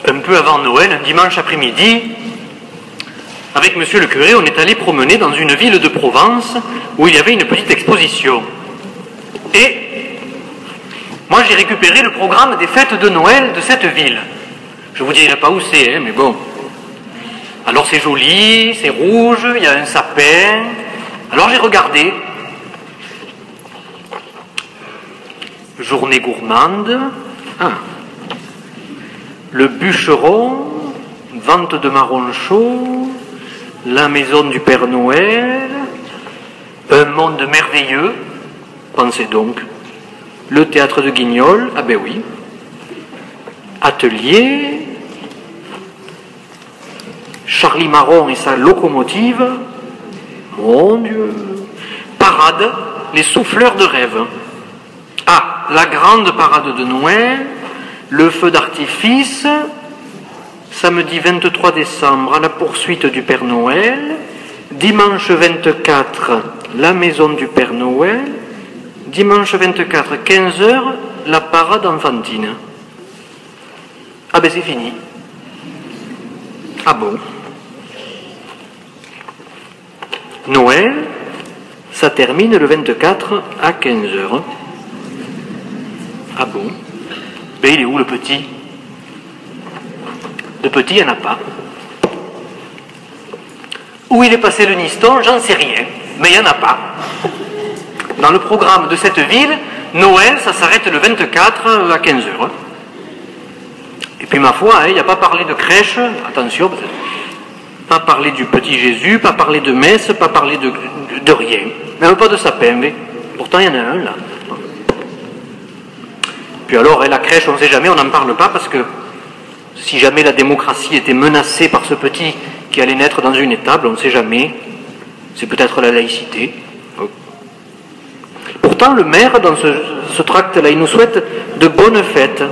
un peu avant Noël, un dimanche après-midi, avec monsieur le curé, on est allé promener dans une ville de Provence où il y avait une petite exposition. Et moi, j'ai récupéré le programme des fêtes de Noël de cette ville. Je ne vous dirai pas où c'est, mais bon. Alors c'est joli, c'est rouge, il y a un sapin. Alors j'ai regardé. Journée gourmande. Le bûcheron, vente de marrons chauds, la maison du Père Noël, un monde merveilleux, pensez donc, le théâtre de Guignol, ah ben oui, atelier, Charlie Marron et sa locomotive, mon Dieu, parade, les souffleurs de rêve. Ah, la grande parade de Noël, le feu d'artifice, samedi 23 décembre, à la poursuite du Père Noël, dimanche 24, la maison du Père Noël, dimanche 24, 15h, la parade enfantine. Ah ben c'est fini. Ah bon? Noël, ça termine le 24 à 15h. Ah bon? Ben il est où le petit? Le petit, il n'y en a pas. Où il est passé le niston, j'en sais rien, mais il n'y en a pas. Dans le programme de cette ville, Noël, ça s'arrête le 24 à 15h. Et puis ma foi, il n'y a pas parlé de crèche, attention, pas parlé du petit Jésus, pas parlé de messe, pas parlé de rien. Même pas de sapin, mais pourtant il y en a un là. Puis alors, la crèche, on ne sait jamais, on n'en parle pas parce que si jamais la démocratie était menacée par ce petit qui allait naître dans une étable, on ne sait jamais. C'est peut-être la laïcité. Pourtant, le maire, dans ce tract-là, il nous souhaite de bonnes fêtes.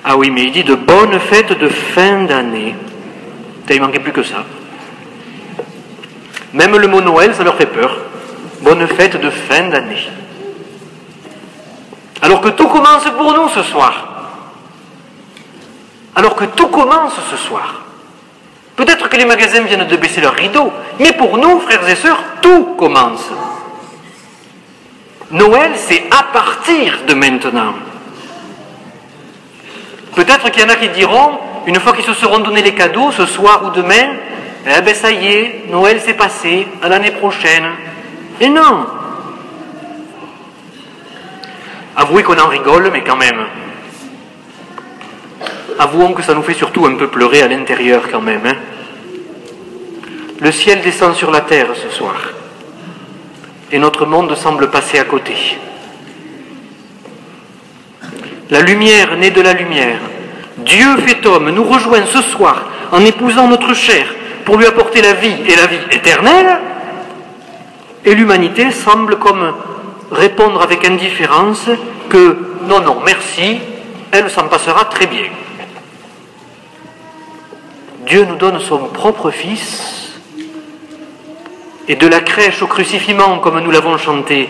Ah oui, mais il dit de bonnes fêtes de fin d'année. Il ne manquait plus que ça. Même le mot Noël, ça leur fait peur. Bonnes fêtes de fin d'année. Alors que tout commence pour nous ce soir. Alors que tout commence ce soir. Peut-être que les magasins viennent de baisser leurs rideaux, mais pour nous, frères et sœurs, tout commence. Noël, c'est à partir de maintenant. Peut-être qu'il y en a qui diront, une fois qu'ils se seront donné les cadeaux, ce soir ou demain, eh ben ça y est, Noël s'est passé, à l'année prochaine. Et non! Avouez qu'on en rigole, mais quand même. Avouons que ça nous fait surtout un peu pleurer à l'intérieur quand même. Hein. Le ciel descend sur la terre ce soir. Et notre monde semble passer à côté. La lumière naît de la lumière. Dieu fait homme, nous rejoint ce soir en épousant notre chair pour lui apporter la vie et la vie éternelle. Et l'humanité semble comme répondre avec indifférence que non, non, merci, elle s'en passera très bien. Dieu nous donne son propre Fils et de la crèche au crucifiement, comme nous l'avons chanté,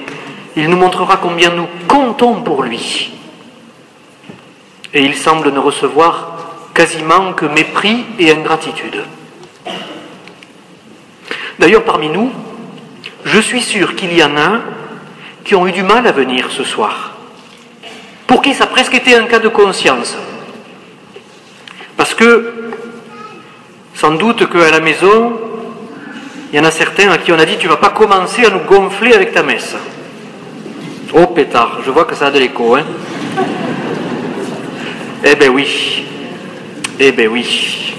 il nous montrera combien nous comptons pour lui. Et il semble ne recevoir quasiment que mépris et ingratitude. D'ailleurs, parmi nous, je suis sûr qu'il y en a qui ont eu du mal à venir ce soir, pour qui ça a presque été un cas de conscience. Parce que, sans doute qu'à la maison, il y en a certains à qui on a dit « tu ne vas pas commencer à nous gonfler avec ta messe ». Oh pétard, je vois que ça a de l'écho, hein. Eh ben oui, eh ben oui,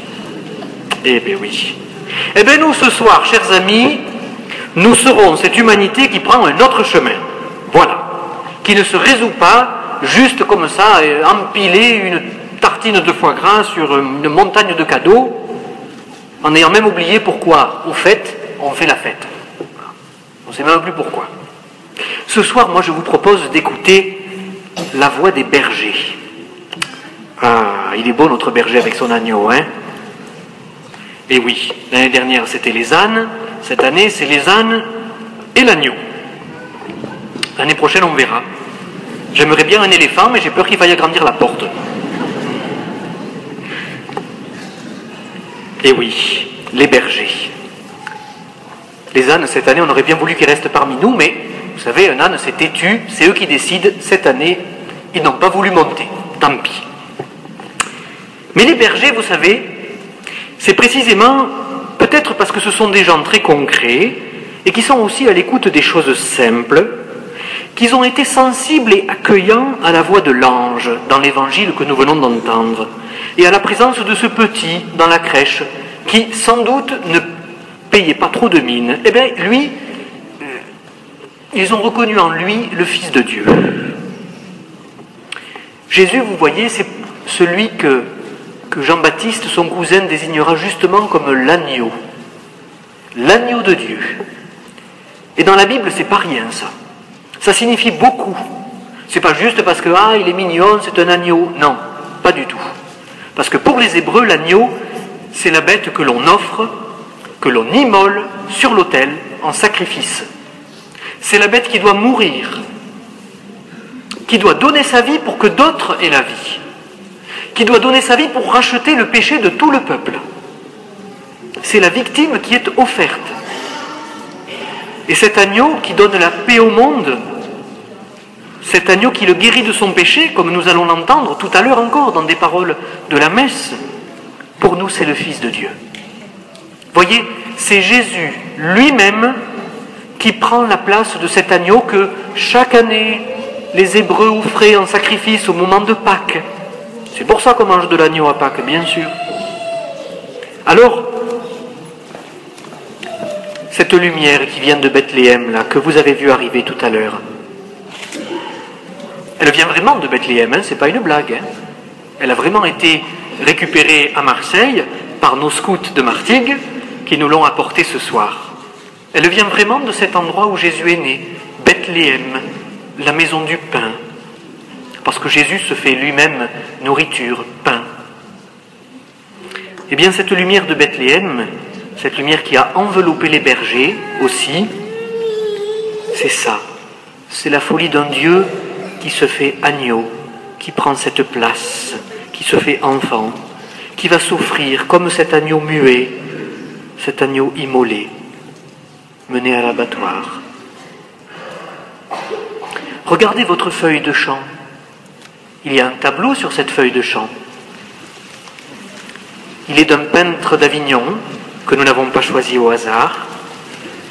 eh ben oui. Eh ben nous ce soir, chers amis, nous serons cette humanité qui prend un autre chemin. Voilà. Qui ne se résout pas juste comme ça, à empiler une tartine de foie gras sur une montagne de cadeaux, en ayant même oublié pourquoi, au fait, on fait la fête. On ne sait même plus pourquoi. Ce soir, moi, je vous propose d'écouter la voix des bergers. Ah, il est beau notre berger avec son agneau, hein? Et oui, l'année dernière, c'était les ânes. Cette année, c'est les ânes et l'agneau. L'année prochaine, on verra. J'aimerais bien un éléphant, mais j'ai peur qu'il faille agrandir la porte. Et oui, les bergers. Les ânes, cette année, on aurait bien voulu qu'ils restent parmi nous, mais vous savez, un âne s'est têtu, c'est eux qui décident. Cette année, ils n'ont pas voulu monter. Tant pis. Mais les bergers, vous savez, c'est précisément, peut-être parce que ce sont des gens très concrets, et qui sont aussi à l'écoute des choses simples, qu'ils ont été sensibles et accueillants à la voix de l'ange dans l'évangile que nous venons d'entendre, et à la présence de ce petit dans la crèche, qui sans doute ne payait pas trop de mine. Eh bien, lui, ils ont reconnu en lui le Fils de Dieu. Jésus, vous voyez, c'est celui que Jean-Baptiste, son cousin, désignera justement comme l'agneau. L'agneau de Dieu. Et dans la Bible, c'est pas rien, ça. Ça signifie beaucoup. C'est pas juste parce que, il est mignon, c'est un agneau. Non, pas du tout. Parce que pour les Hébreux, l'agneau, c'est la bête que l'on offre, que l'on immole sur l'autel en sacrifice. C'est la bête qui doit mourir, qui doit donner sa vie pour que d'autres aient la vie, qui doit donner sa vie pour racheter le péché de tout le peuple. C'est la victime qui est offerte. Et cet agneau qui donne la paix au monde, cet agneau qui le guérit de son péché, comme nous allons l'entendre tout à l'heure encore dans des paroles de la messe, pour nous c'est le Fils de Dieu. Voyez, c'est Jésus lui-même qui prend la place de cet agneau que chaque année les Hébreux offraient en sacrifice au moment de Pâques. C'est pour ça qu'on mange de l'agneau à Pâques, bien sûr. Alors, cette lumière qui vient de Bethléem, là, que vous avez vu arriver tout à l'heure, elle vient vraiment de Bethléem, c'est pas une blague. Elle a vraiment été récupérée à Marseille par nos scouts de Martigues qui nous l'ont apportée ce soir. Elle vient vraiment de cet endroit où Jésus est né, Bethléem, la maison du pain, parce que Jésus se fait lui-même nourriture, pain. Eh bien, cette lumière de Bethléem, cette lumière qui a enveloppé les bergers aussi, c'est ça. C'est la folie d'un Dieu qui se fait agneau, qui prend cette place, qui se fait enfant, qui va souffrir comme cet agneau muet, cet agneau immolé, mené à l'abattoir. Regardez votre feuille de chant. Il y a un tableau sur cette feuille de chant. Il est d'un peintre d'Avignon, que nous n'avons pas choisi au hasard,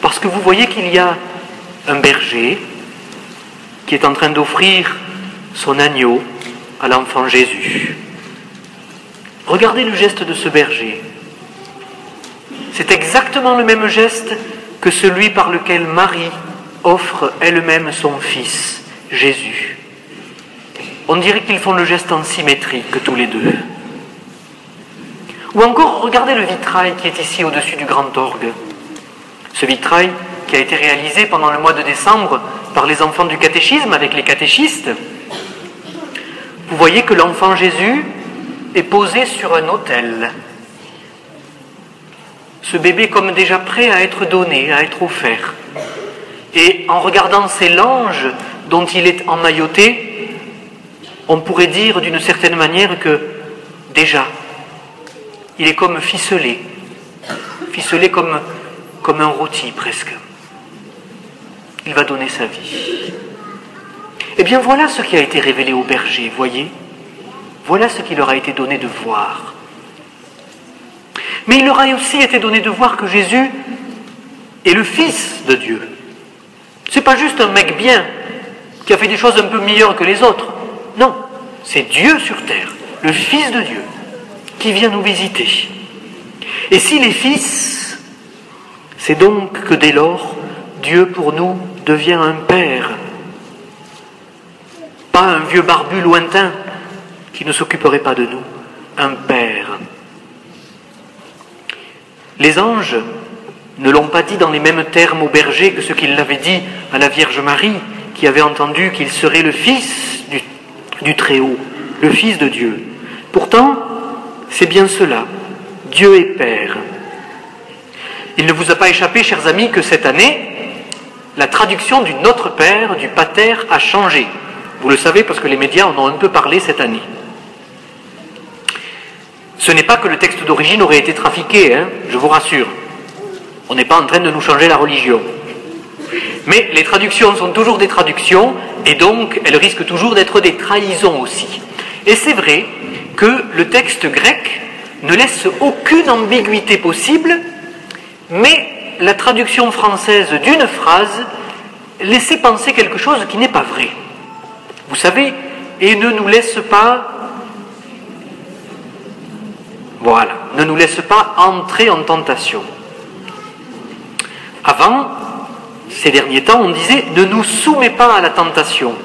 parce que vous voyez qu'il y a un berger qui est en train d'offrir son agneau à l'enfant Jésus. Regardez le geste de ce berger. C'est exactement le même geste que celui par lequel Marie offre elle-même son fils, Jésus. On dirait qu'ils font le geste en symétrie, que tous les deux. Ou encore, regardez le vitrail qui est ici au-dessus du grand orgue. Ce vitrail qui a été réalisé pendant le mois de décembre par les enfants du catéchisme avec les catéchistes. Vous voyez que l'enfant Jésus est posé sur un autel. Ce bébé comme déjà prêt à être donné, à être offert. Et en regardant ces langes dont il est emmailloté, on pourrait dire d'une certaine manière que déjà, il est comme ficelé comme un rôti presque. Il va donner sa vie. Eh bien voilà ce qui a été révélé aux bergers, voyez. Voilà ce qui leur a été donné de voir. Mais il leur a aussi été donné de voir que Jésus est le Fils de Dieu. C'est pas juste un mec bien qui a fait des choses un peu meilleures que les autres. Non, c'est Dieu sur terre, le Fils de Dieu, qui vient nous visiter. Et s'il est Fils, c'est donc que dès lors, Dieu pour nous devient un Père. Pas un vieux barbu lointain qui ne s'occuperait pas de nous, un Père. Les anges ne l'ont pas dit dans les mêmes termes aux bergers que ce qu'ils l'avaient dit à la Vierge Marie, qui avait entendu qu'il serait le Fils du Très-Haut, le Fils de Dieu. Pourtant, c'est bien cela, Dieu est Père. Il ne vous a pas échappé, chers amis, que cette année, la traduction du Notre Père, du Pater, a changé. Vous le savez parce que les médias en ont un peu parlé cette année. Ce n'est pas que le texte d'origine aurait été trafiqué, hein, je vous rassure. On n'est pas en train de nous changer la religion. Mais les traductions sont toujours des traductions, et donc elles risquent toujours d'être des trahisons aussi. Et c'est vrai que le texte grec ne laisse aucune ambiguïté possible, mais la traduction française d'une phrase laissait penser quelque chose qui n'est pas vrai. Vous savez, et ne nous laisse pas, voilà, ne nous laisse pas entrer en tentation. Avant, ces derniers temps, on disait « ne nous soumets pas à la tentation ».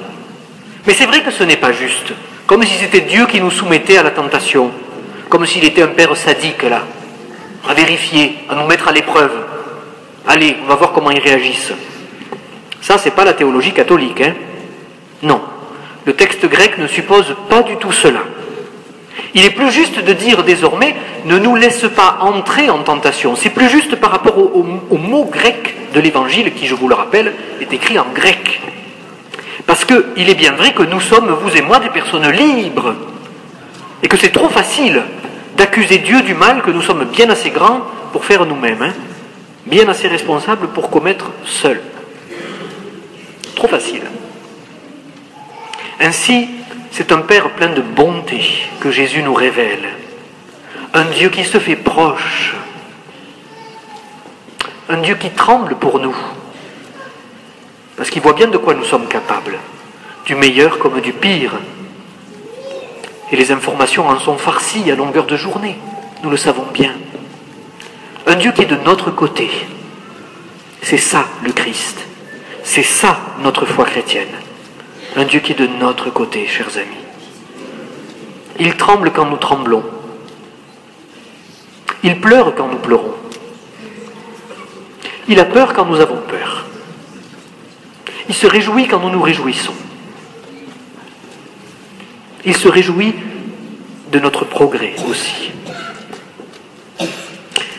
Mais c'est vrai que ce n'est pas juste. Comme si c'était Dieu qui nous soumettait à la tentation. Comme s'il était un père sadique, là. À vérifier, à nous mettre à l'épreuve. Allez, on va voir comment ils réagissent. Ça, c'est pas la théologie catholique, hein. Non. Le texte grec ne suppose pas du tout cela. Il est plus juste de dire désormais « ne nous laisse pas entrer en tentation ». C'est plus juste par rapport au mot grec de l'Évangile qui, je vous le rappelle, est écrit en grec. Parce qu'il est bien vrai que nous sommes, vous et moi, des personnes libres. Et que c'est trop facile d'accuser Dieu du mal que nous sommes bien assez grands pour faire nous-mêmes. Hein, bien assez responsables pour commettre seuls. Trop facile. Ainsi, c'est un Père plein de bonté que Jésus nous révèle. Un Dieu qui se fait proche. Un Dieu qui tremble pour nous. Parce qu'il voit bien de quoi nous sommes capables. Du meilleur comme du pire. Et les informations en sont farcies à longueur de journée. Nous le savons bien. Un Dieu qui est de notre côté. C'est ça le Christ. C'est ça notre foi chrétienne. Un Dieu qui est de notre côté, chers amis. Il tremble quand nous tremblons. Il pleure quand nous pleurons. Il a peur quand nous avons peur. Il se réjouit quand nous nous réjouissons. Il se réjouit de notre progrès aussi.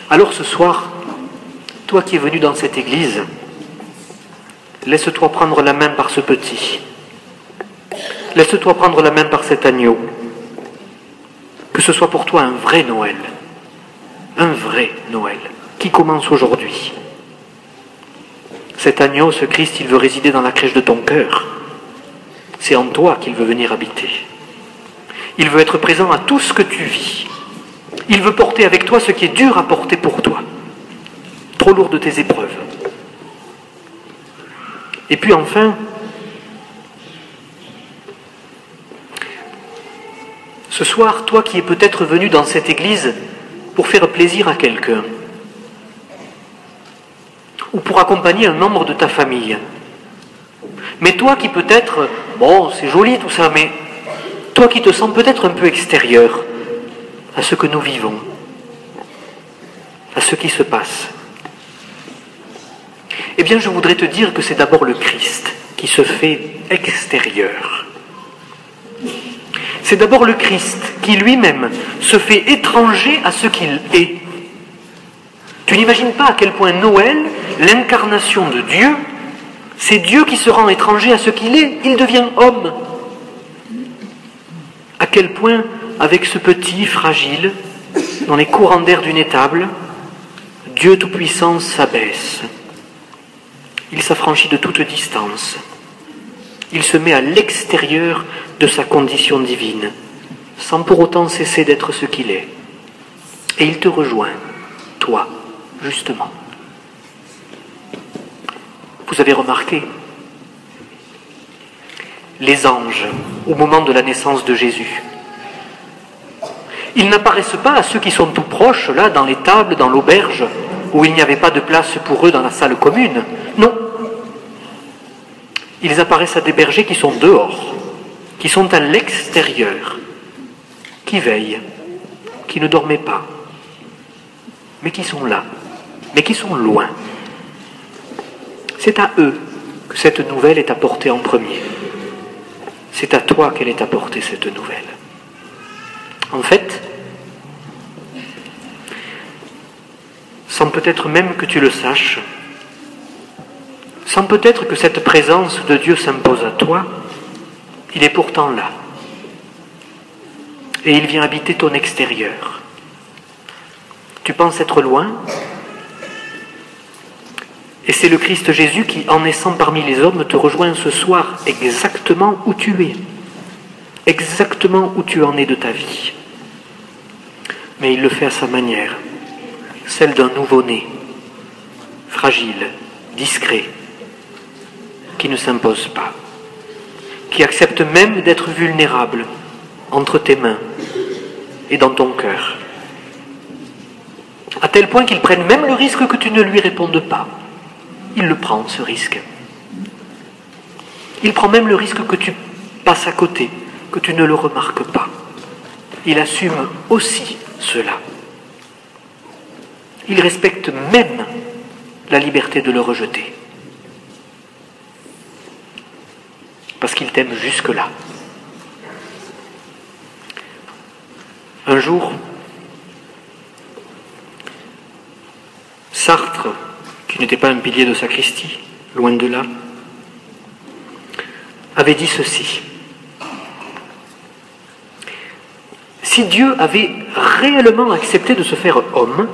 Alors ce soir, toi qui es venu dans cette église, laisse-toi prendre la main par ce petit. Laisse-toi prendre la main par cet agneau. Que ce soit pour toi un vrai Noël. Un vrai Noël qui commence aujourd'hui. Cet agneau, ce Christ, il veut résider dans la crèche de ton cœur. C'est en toi qu'il veut venir habiter. Il veut être présent à tout ce que tu vis. Il veut porter avec toi ce qui est dur à porter pour toi. Trop lourd de tes épreuves. Et puis enfin, ce soir, toi qui es peut-être venu dans cette église pour faire plaisir à quelqu'un, ou pour accompagner un membre de ta famille, mais toi qui peut-être, bon, c'est joli tout ça, mais toi qui te sens peut-être un peu extérieur à ce que nous vivons, à ce qui se passe, eh bien je voudrais te dire que c'est d'abord le Christ qui se fait extérieur. C'est d'abord le Christ qui lui-même se fait étranger à ce qu'il est. Tu n'imagines pas à quel point Noël, l'incarnation de Dieu, c'est Dieu qui se rend étranger à ce qu'il est. Il devient homme. À quel point, avec ce petit, fragile, dans les courants d'air d'une étable, Dieu Tout-Puissant s'abaisse. Il s'affranchit de toute distance. Il se met à l'extérieur de sa condition divine, sans pour autant cesser d'être ce qu'il est. Et il te rejoint, toi, justement. Vous avez remarqué, les anges, au moment de la naissance de Jésus, ils n'apparaissent pas à ceux qui sont tout proches, là, dans les tables, dans l'auberge, où il n'y avait pas de place pour eux dans la salle commune. Non. Ils apparaissent à des bergers qui sont dehors, qui sont à l'extérieur, qui veillent, qui ne dormaient pas, mais qui sont là, mais qui sont loin. C'est à eux que cette nouvelle est apportée en premier. C'est à toi qu'elle est apportée, cette nouvelle. En fait, sans peut-être même que tu le saches, sans peut-être que cette présence de Dieu s'impose à toi, il est pourtant là. Et il vient habiter ton extérieur. Tu penses être loin? Et c'est le Christ Jésus qui, en naissant parmi les hommes, te rejoint ce soir exactement où tu es. Exactement où tu en es de ta vie. Mais il le fait à sa manière, celle d'un nouveau-né, fragile, discret, qui ne s'impose pas, qui accepte même d'être vulnérable entre tes mains et dans ton cœur, à tel point qu'il prenne même le risque que tu ne lui répondes pas. Il le prend, ce risque. Il prend même le risque que tu passes à côté, que tu ne le remarques pas. Il assume aussi cela. Il respecte même la liberté de le rejeter. Parce qu'il t'aime jusque-là. Un jour, Sartre, qui n'était pas un pilier de sacristie, loin de là, avait dit ceci. Si Dieu avait réellement accepté de se faire homme,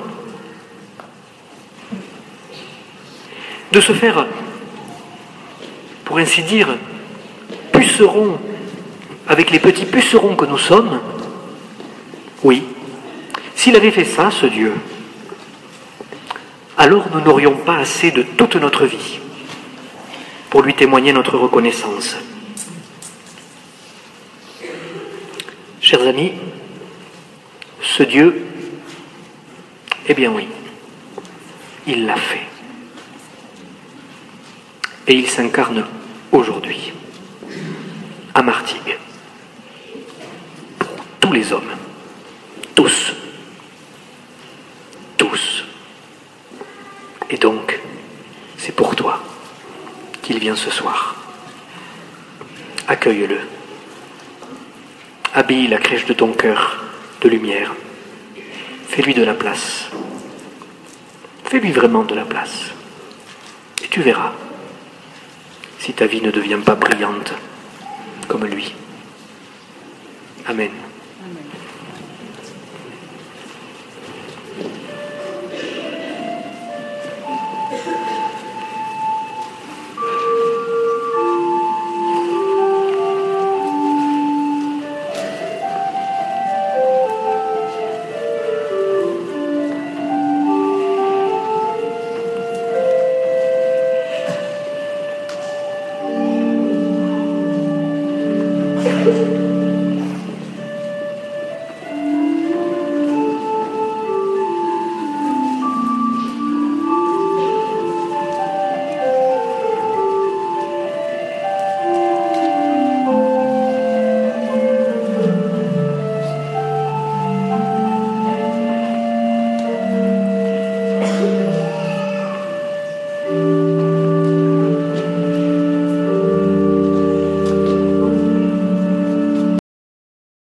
de se faire, pour ainsi dire, puceron, avec les petits pucerons que nous sommes, oui, s'il avait fait ça, ce Dieu, alors nous n'aurions pas assez de toute notre vie pour lui témoigner notre reconnaissance. Chers amis, ce Dieu, eh bien oui, il l'a fait. Et il s'incarne aujourd'hui, à Martigues, pour tous les hommes, tous, tous. Et donc, c'est pour toi qu'il vient ce soir. Accueille-le. Habille la crèche de ton cœur de lumière. Fais-lui de la place. Fais-lui vraiment de la place. Et tu verras si ta vie ne devient pas brillante comme lui. Amen.